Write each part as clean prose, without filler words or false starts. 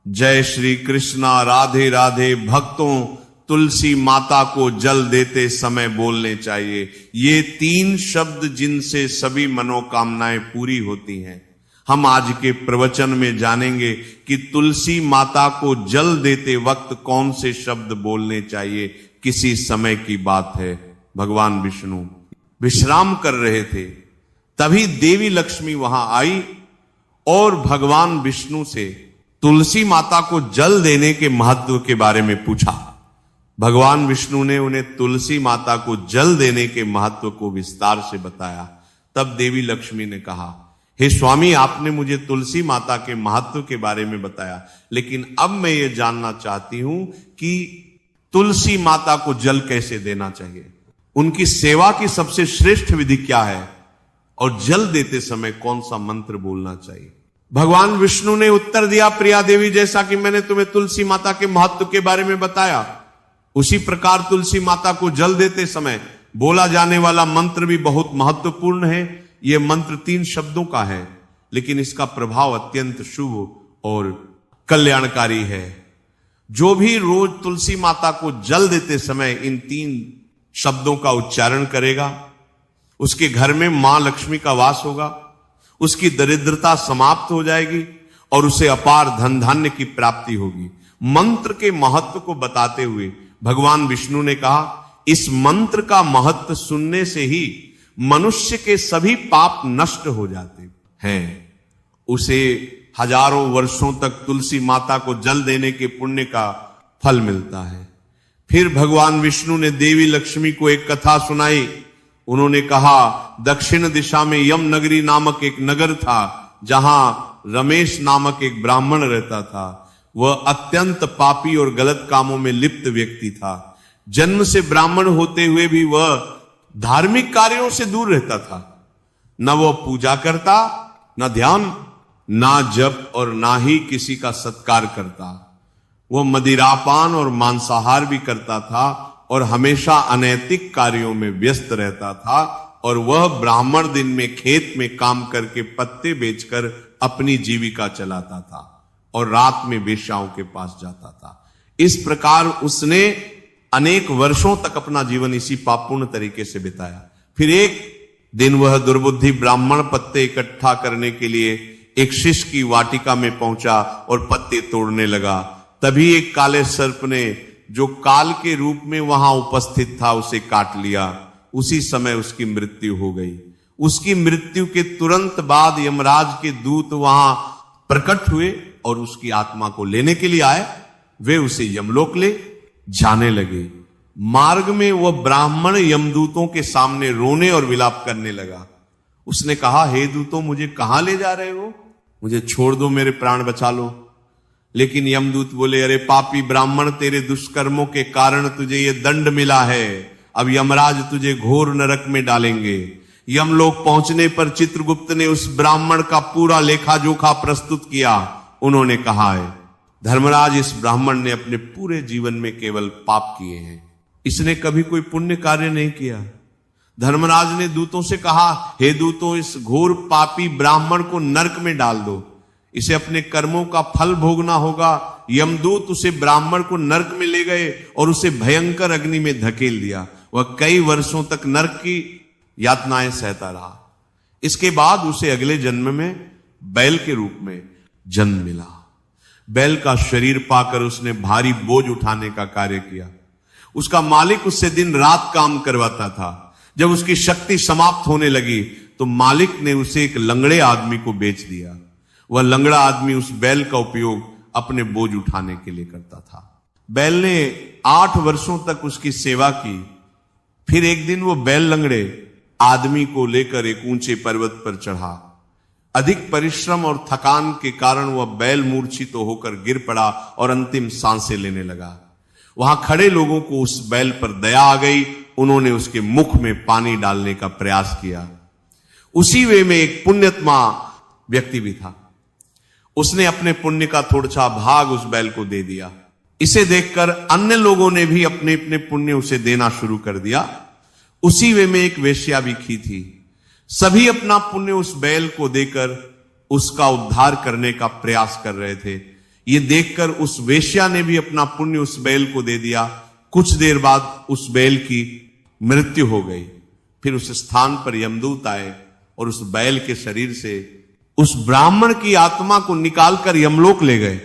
जय श्री कृष्णा, राधे राधे भक्तों तुलसी माता को जल देते समय बोलने चाहिए। ये 3 शब्द जिनसे सभी मनोकामनाएं पूरी होती हैं। हम आज के प्रवचन में जानेंगे कि तुलसी माता को जल देते वक्त कौन से शब्द बोलने चाहिए। किसी समय की बात है, भगवान विष्णु विश्राम कर रहे थे, तभी देवी लक्ष्मी वहां आई और भगवान विष्णु से तुलसी माता को जल देने के महत्व के बारे में पूछा। भगवान विष्णु ने उन्हें तुलसी माता को जल देने के महत्व को विस्तार से बताया। तब देवी लक्ष्मी ने कहा, हे स्वामी, आपने मुझे तुलसी माता के महत्व के बारे में बताया, लेकिन अब मैं ये जानना चाहती हूं कि तुलसी माता को जल कैसे देना चाहिए, उनकी सेवा की सबसे श्रेष्ठ विधि क्या है और जल देते समय कौन सा मंत्र बोलना चाहिए। भगवान विष्णु ने उत्तर दिया, प्रिया देवी, जैसा कि मैंने तुम्हें तुलसी माता के महत्व के बारे में बताया, उसी प्रकार तुलसी माता को जल देते समय बोला जाने वाला मंत्र भी बहुत महत्वपूर्ण है। यह मंत्र 3 शब्दों का है, लेकिन इसका प्रभाव अत्यंत शुभ और कल्याणकारी है। जो भी रोज तुलसी माता को जल देते समय इन 3 शब्दों का उच्चारण करेगा, उसके घर में मां लक्ष्मी का वास होगा, उसकी दरिद्रता समाप्त हो जाएगी और उसे अपार धन धान्य की प्राप्ति होगी। मंत्र के महत्व को बताते हुए भगवान विष्णु ने कहा, इस मंत्र का महत्व सुनने से ही मनुष्य के सभी पाप नष्ट हो जाते हैं। उसे हजारों वर्षों तक तुलसी माता को जल देने के पुण्य का फल मिलता है। फिर भगवान विष्णु ने देवी लक्ष्मी को एक कथा सुनाई। उन्होंने कहा, दक्षिण दिशा में यम नगरी नामक एक नगर था, जहां रमेश नामक एक ब्राह्मण रहता था। वह अत्यंत पापी और गलत कामों में लिप्त व्यक्ति था। जन्म से ब्राह्मण होते हुए भी वह धार्मिक कार्यों से दूर रहता था। न वह पूजा करता, न ध्यान, ना जप और ना ही किसी का सत्कार करता। वह मदिरापान और मांसाहार भी करता था और हमेशा अनैतिक कार्यों में व्यस्त रहता था। और वह ब्राह्मण दिन में खेत में काम करके पत्ते बेचकर अपनी जीविका चलाता था और रात में वेश्याओं के पास जाता था। इस प्रकार उसने अनेक वर्षों तक अपना जीवन इसी पापपूर्ण तरीके से बिताया। फिर एक दिन वह दुर्बुद्धि ब्राह्मण पत्ते इकट्ठा करने के लिए एक शिष्य की वाटिका में पहुंचा और पत्ते तोड़ने लगा। तभी एक काले सर्प ने, जो काल के रूप में वहां उपस्थित था, उसे काट लिया। उसी समय उसकी मृत्यु हो गई। उसकी मृत्यु के तुरंत बाद यमराज के दूत वहां प्रकट हुए और उसकी आत्मा को लेने के लिए आए। वे उसे यमलोक ले जाने लगे। मार्ग में वह ब्राह्मण यमदूतों के सामने रोने और विलाप करने लगा। उसने कहा, हे दूतों, मुझे कहां ले जा रहे हो? मुझे छोड़ दो, मेरे प्राण बचा लो। लेकिन यमदूत बोले, अरे पापी ब्राह्मण, तेरे दुष्कर्मों के कारण तुझे ये दंड मिला है। अब यमराज तुझे घोर नरक में डालेंगे। यमलोक पहुंचने पर चित्रगुप्त ने उस ब्राह्मण का पूरा लेखा जोखा प्रस्तुत किया। उन्होंने कहा है, धर्मराज, इस ब्राह्मण ने अपने पूरे जीवन में केवल पाप किए हैं, इसने कभी कोई पुण्य कार्य नहीं किया। धर्मराज ने दूतों से कहा, हे दूतों, इस घोर पापी ब्राह्मण को नरक में डाल दो, इसे अपने कर्मों का फल भोगना होगा। यमदूत उसे ब्राह्मण को नरक में ले गए और उसे भयंकर अग्नि में धकेल दिया। वह कई वर्षों तक नरक की यातनाएं सहता रहा। इसके बाद उसे अगले जन्म में बैल के रूप में जन्म मिला। बैल का शरीर पाकर उसने भारी बोझ उठाने का कार्य किया। उसका मालिक उससे दिन रात काम करवाता था। जब उसकी शक्ति समाप्त होने लगी तो मालिक ने उसे एक लंगड़े आदमी को बेच दिया। वह लंगड़ा आदमी उस बैल का उपयोग अपने बोझ उठाने के लिए करता था। बैल ने 8 वर्षों तक उसकी सेवा की। फिर एक दिन वो बैल लंगड़े आदमी को लेकर एक ऊंचे पर्वत पर चढ़ा। अधिक परिश्रम और थकान के कारण वह बैल मूर्छित होकर गिर पड़ा और अंतिम सांसें लेने लगा। वहां खड़े लोगों को उस बैल पर दया आ गई। उन्होंने उसके मुख में पानी डालने का प्रयास किया। उसी वे में एक पुण्यात्मा व्यक्ति भी था। उसने अपने पुण्य का थोड़ा भाग उस बैल को दे दिया। इसे देखकर अन्य लोगों ने भी अपने अपने पुण्य उसे देना शुरू कर दिया। उसी वे में एक वेश्या भी की थी। सभी अपना पुण्य उस बैल को देकर उसका उद्धार करने का प्रयास कर रहे थे। ये देखकर उस वेश्या ने भी अपना पुण्य उस बैल को दे दिया। कुछ देर बाद उस बैल की मृत्यु हो गई। फिर उस स्थान पर यमदूत आए और उस बैल के शरीर से उस ब्राह्मण की आत्मा को निकालकर यमलोक ले गए।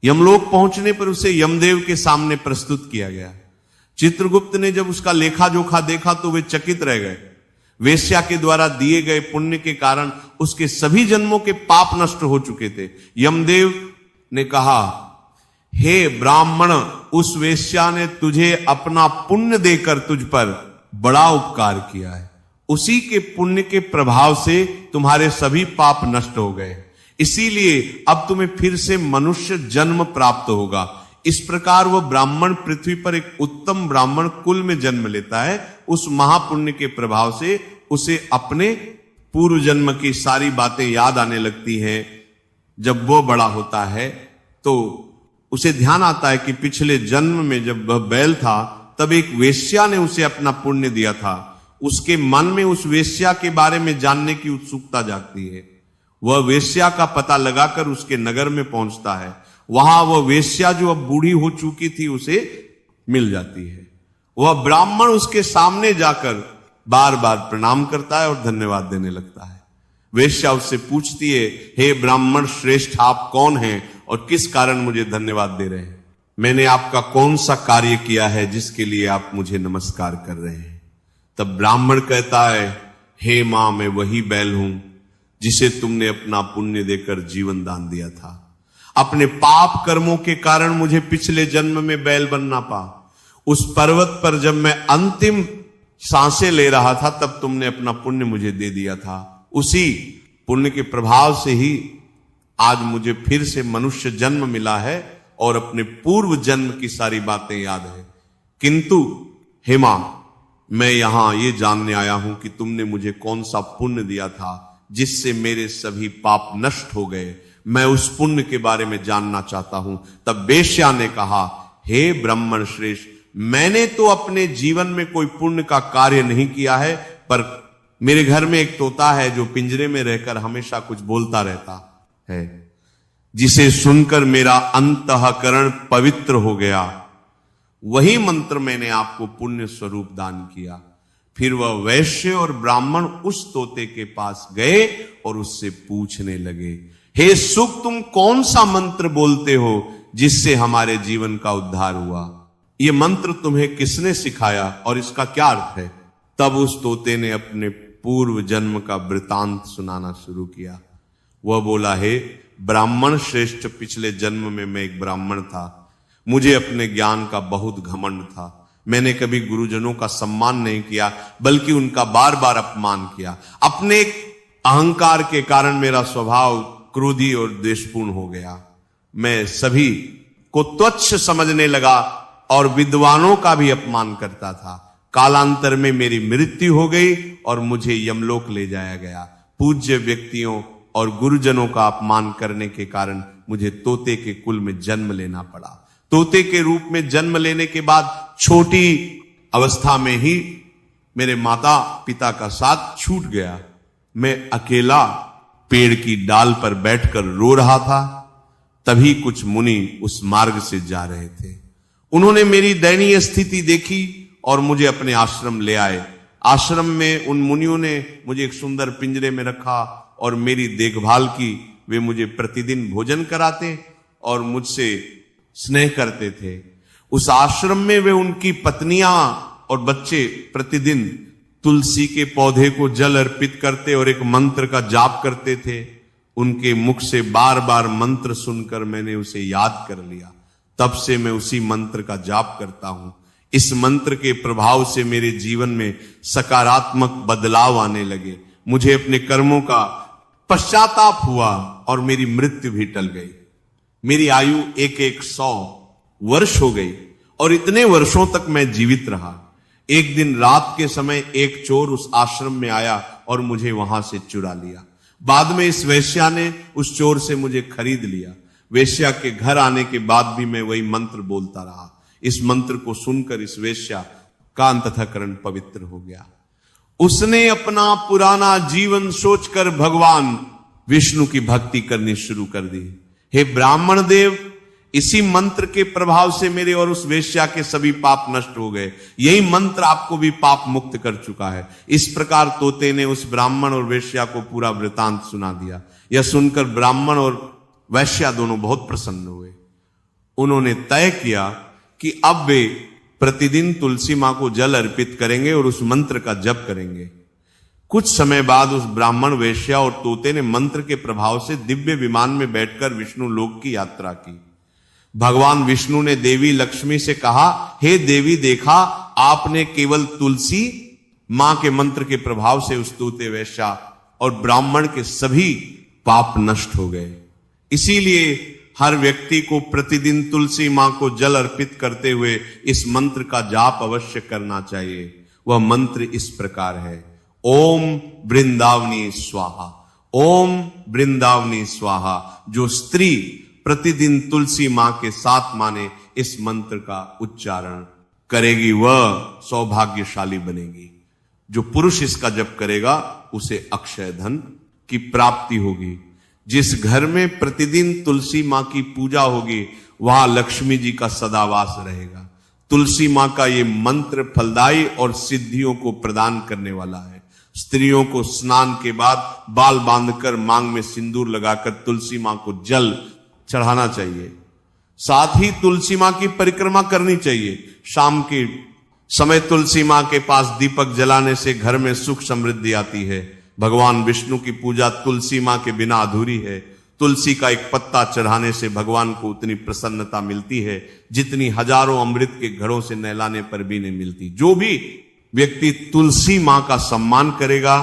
यमलोक पहुंचने पर उसे यमदेव के सामने प्रस्तुत किया गया। चित्रगुप्त ने जब उसका लेखा जोखा देखा तो वे चकित रह गए। वेश्या के द्वारा दिए गए पुण्य के कारण उसके सभी जन्मों के पाप नष्ट हो चुके थे। यमदेव ने कहा, हे ब्राह्मण, उस वेश्या ने तुझे अपना पुण्य देकर तुझ पर बड़ा उपकार किया है। उसी के पुण्य के प्रभाव से तुम्हारे सभी पाप नष्ट हो गए, इसीलिए अब तुम्हें फिर से मनुष्य जन्म प्राप्त होगा। इस प्रकार वह ब्राह्मण पृथ्वी पर एक उत्तम ब्राह्मण कुल में जन्म लेता है। उस महापुण्य के प्रभाव से उसे अपने पूर्व जन्म की सारी बातें याद आने लगती हैं। जब वो बड़ा होता है तो उसे ध्यान आता है कि पिछले जन्म में जब वह बैल था तब एक वेश्या ने उसे अपना पुण्य दिया था। उसके मन में उस वेश्या के बारे में जानने की उत्सुकता जागती है। वह वेश्या का पता लगाकर उसके नगर में पहुंचता है। वहां वह वेश्या जो अब बूढ़ी हो चुकी थी उसे मिल जाती है। वह ब्राह्मण उसके सामने जाकर बार बार प्रणाम करता है और धन्यवाद देने लगता है। वेश्या उससे पूछती है, हे ब्राह्मण श्रेष्ठ, आप कौन हैं और किस कारण मुझे धन्यवाद दे रहे हैं? मैंने आपका कौन सा कार्य किया है जिसके लिए आप मुझे नमस्कार कर रहे हैं? तब ब्राह्मण कहता है, हे मां, मैं वही बैल हूं जिसे तुमने अपना पुण्य देकर जीवन दान दिया था। अपने पाप कर्मों के कारण मुझे पिछले जन्म में बैल बनना पा। उस पर्वत पर जब मैं अंतिम सांसें ले रहा था तब तुमने अपना पुण्य मुझे दे दिया था। उसी पुण्य के प्रभाव से ही आज मुझे फिर से मनुष्य जन्म मिला है और अपने पूर्व जन्म की सारी बातें याद है। किंतु हे मां, मैं यहां ये जानने आया हूं कि तुमने मुझे कौन सा पुण्य दिया था जिससे मेरे सभी पाप नष्ट हो गए। मैं उस पुण्य के बारे में जानना चाहता हूं। तब वेश्या ने कहा, हे ब्राह्मण श्रेष्ठ, मैंने तो अपने जीवन में कोई पुण्य का कार्य नहीं किया है, पर मेरे घर में एक तोता है जो पिंजरे में रहकर हमेशा कुछ बोलता रहता है, जिसे सुनकर मेरा अंतःकरण पवित्र हो गया। वही मंत्र मैंने आपको पुण्य स्वरूप दान किया। फिर वह वैश्य और ब्राह्मण उस तोते के पास गए और उससे पूछने लगे, हे सुख, तुम कौन सा मंत्र बोलते हो जिससे हमारे जीवन का उद्धार हुआ? ये मंत्र तुम्हें किसने सिखाया और इसका क्या अर्थ है? तब उस तोते ने अपने पूर्व जन्म का वृतांत सुनाना शुरू किया। वह बोला, हे ब्राह्मण श्रेष्ठ, पिछले जन्म में मैं एक ब्राह्मण था। मुझे अपने ज्ञान का बहुत घमंड था। मैंने कभी गुरुजनों का सम्मान नहीं किया, बल्कि उनका बार बार अपमान किया। अपने अहंकार के कारण मेरा स्वभाव क्रोधी और द्वेषपूर्ण हो गया। मैं सभी को तुच्छ समझने लगा और विद्वानों का भी अपमान करता था। कालांतर में मेरी मृत्यु हो गई और मुझे यमलोक ले जाया गया। पूज्य व्यक्तियों और गुरुजनों का अपमान करने के कारण मुझे तोते के कुल में जन्म लेना पड़ा। तोते के रूप में जन्म लेने के बाद छोटी अवस्था में ही मेरे माता पिता का साथ छूट गया। मैं अकेला पेड़ की डाल पर बैठकर रो रहा था। तभी कुछ मुनि उस मार्ग से जा रहे थे। उन्होंने मेरी दयनीय स्थिति देखी और मुझे अपने आश्रम ले आए। आश्रम में उन मुनियों ने मुझे एक सुंदर पिंजरे में रखा और मेरी देखभाल की। वे मुझे प्रतिदिन भोजन कराते और मुझसे स्नेह करते थे। उस आश्रम में वे उनकी पत्नियां और बच्चे प्रतिदिन तुलसी के पौधे को जल अर्पित करते और एक मंत्र का जाप करते थे। उनके मुख से बार बार मंत्र सुनकर मैंने उसे याद कर लिया। तब से मैं उसी मंत्र का जाप करता हूं। इस मंत्र के प्रभाव से मेरे जीवन में सकारात्मक बदलाव आने लगे। मुझे अपने कर्मों का पश्चाताप हुआ और मेरी मृत्यु भी टल गई। मेरी आयु 100 वर्ष हो गई और इतने वर्षों तक मैं जीवित रहा। एक दिन रात के समय एक चोर उस आश्रम में आया और मुझे वहां से चुरा लिया। बाद में इस वेश्या ने उस चोर से मुझे खरीद लिया। वेश्या के घर आने के बाद भी मैं वही मंत्र बोलता रहा। इस मंत्र को सुनकर इस वेश्या का अंतःकरण पवित्र हो गया। उसने अपना पुराना जीवन सोचकर भगवान विष्णु की भक्ति करनी शुरू कर दी। हे ब्राह्मण देव, इसी मंत्र के प्रभाव से मेरे और उस वेश्या के सभी पाप नष्ट हो गए। यही मंत्र आपको भी पाप मुक्त कर चुका है। इस प्रकार तोते ने उस ब्राह्मण और वेश्या को पूरा वृतांत सुना दिया। यह सुनकर ब्राह्मण और वैश्या दोनों बहुत प्रसन्न हुए। उन्होंने तय किया कि अब वे प्रतिदिन तुलसी मां को जल अर्पित करेंगे और उस मंत्र का जप करेंगे। कुछ समय बाद उस ब्राह्मण, वेश्या और तोते ने मंत्र के प्रभाव से दिव्य विमान में बैठकर विष्णु लोक की यात्रा की। भगवान विष्णु ने देवी लक्ष्मी से कहा, हे देवी, देखा आपने केवल तुलसी मां के मंत्र के प्रभाव से उस तोते, वेश्या और ब्राह्मण के सभी पाप नष्ट हो गए। इसीलिए हर व्यक्ति को प्रतिदिन तुलसी मां को जल अर्पित करते हुए इस मंत्र का जाप अवश्य करना चाहिए। वह मंत्र इस प्रकार है, ओम वृंदावनी स्वाहा, ओम वृंदावनी स्वाहा। जो स्त्री प्रतिदिन तुलसी मां के साथ माने इस मंत्र का उच्चारण करेगी वह सौभाग्यशाली बनेगी। जो पुरुष इसका जप करेगा उसे अक्षय धन की प्राप्ति होगी। जिस घर में प्रतिदिन तुलसी मां की पूजा होगी वहां लक्ष्मी जी का सदावास रहेगा। तुलसी मां का ये मंत्र फलदायी और सिद्धियों को प्रदान करने वाला है। स्त्रियों को स्नान के बाद बाल बांधकर मांग में सिंदूर लगाकर तुलसी मां को जल चढ़ाना चाहिए। साथ ही तुलसी मां की परिक्रमा करनी चाहिए। शाम के समय तुलसी मां के पास दीपक जलाने से घर में सुख समृद्धि आती है। भगवान विष्णु की पूजा तुलसी मां के बिना अधूरी है। तुलसी का एक पत्ता चढ़ाने से भगवान को उतनी प्रसन्नता मिलती है जितनी हजारों अमृत के घड़ों से नहलाने पर भी नहीं मिलती। जो भी व्यक्ति तुलसी मां का सम्मान करेगा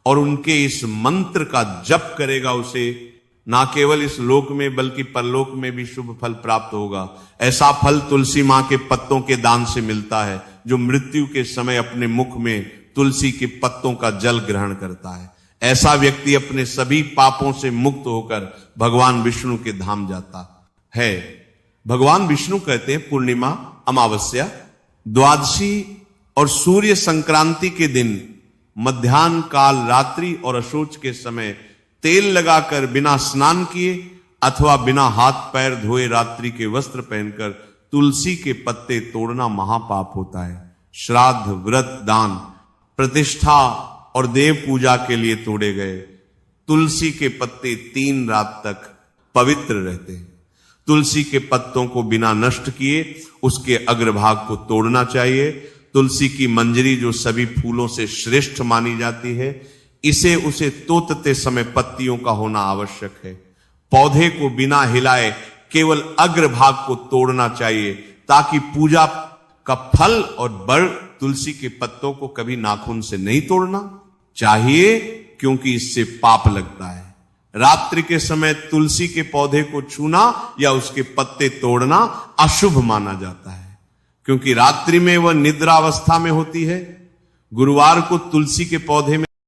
और उनके इस मंत्र का जप करेगा, उसे ना केवल इस लोक में बल्कि परलोक में भी शुभ फल प्राप्त होगा। ऐसा फल तुलसी मां के पत्तों के दान से मिलता है। जो मृत्यु के समय अपने मुख में तुलसी के पत्तों का जल ग्रहण करता है, ऐसा व्यक्ति अपने सभी पापों से मुक्त होकर भगवान विष्णु के धाम जाता है। भगवान विष्णु कहते हैं, पूर्णिमा, अमावस्या, द्वादशी और सूर्य संक्रांति के दिन मध्याह्न काल, रात्रि और अशोच के समय तेल लगाकर बिना स्नान किए अथवा बिना हाथ पैर धोए रात्रि के वस्त्र पहनकर तुलसी के पत्ते तोड़ना महापाप होता है। श्राद्ध, व्रत, दान, प्रतिष्ठा और देव पूजा के लिए तोड़े गए तुलसी के पत्ते 3 रात तक पवित्र रहते हैं। तुलसी के पत्तों को बिना नष्ट किए उसके अग्रभाग को तोड़ना चाहिए। तुलसी की मंजरी जो सभी फूलों से श्रेष्ठ मानी जाती है, इसे उसे तोड़ते समय पत्तियों का होना आवश्यक है। पौधे को बिना हिलाए केवल अग्रभाग को तोड़ना चाहिए ताकि पूजा का फल और बल तुलसी के पत्तों को कभी नाखून से नहीं तोड़ना चाहिए, क्योंकि इससे पाप लगता है। रात्रि के समय तुलसी के पौधे को छूना या उसके पत्ते तोड़ना अशुभ माना जाता है, क्योंकि रात्रि में वह निद्रावस्था में होती है। गुरुवार को तुलसी के पौधे में